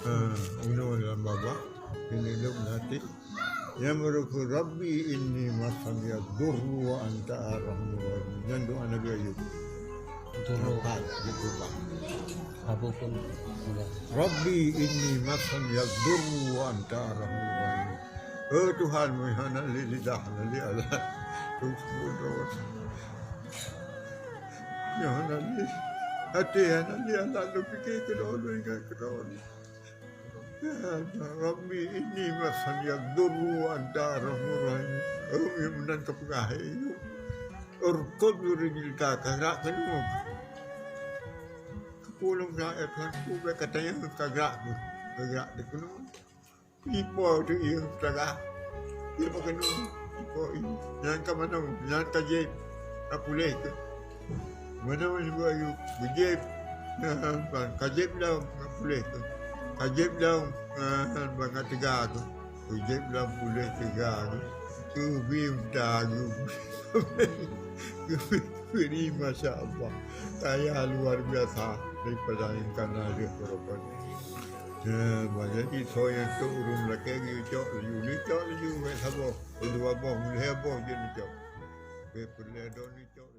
Uno dalam baba Pinilog natin Yamruku Rabbi inni masanya durru wa anta arhamur rahimin. Yan doa Nabi Ayub. Dulu Gitu ba? habo pun enggak. Rabbi inni masanya durru wa anta arhamur rahimin. Oh Tuhan, mohon lidah li Allah. Tuhan mohon li. Hati li Allah lu fikir kedua kedua. Rabbi ini masan yang dulu anda rahmuran. Oh, yang menan kepengahe itu. Urkut yuringil kagak kenung. Kepulung rakyat kan kubek katanya kagak di kenung. Ipo tu iya kagak. Iya kenung. Ipo ini. Jangan ke mana? Jangan ke jeb. Apa boleh ke? Mana juga you berjeb. Kajeb dah tak boleh ke? Kajib dalam bangat tiga tu. Kajib dalam boleh tiga tu. Kubim tagu. Ini Masya Allah. Kaya luar biasa daripada yang kena dia korban. Banyak itu yang tu urun lagi cok ni cok ni juga sabo. Dua boh, mulai boh je ni cok. Perlu ada ni cok.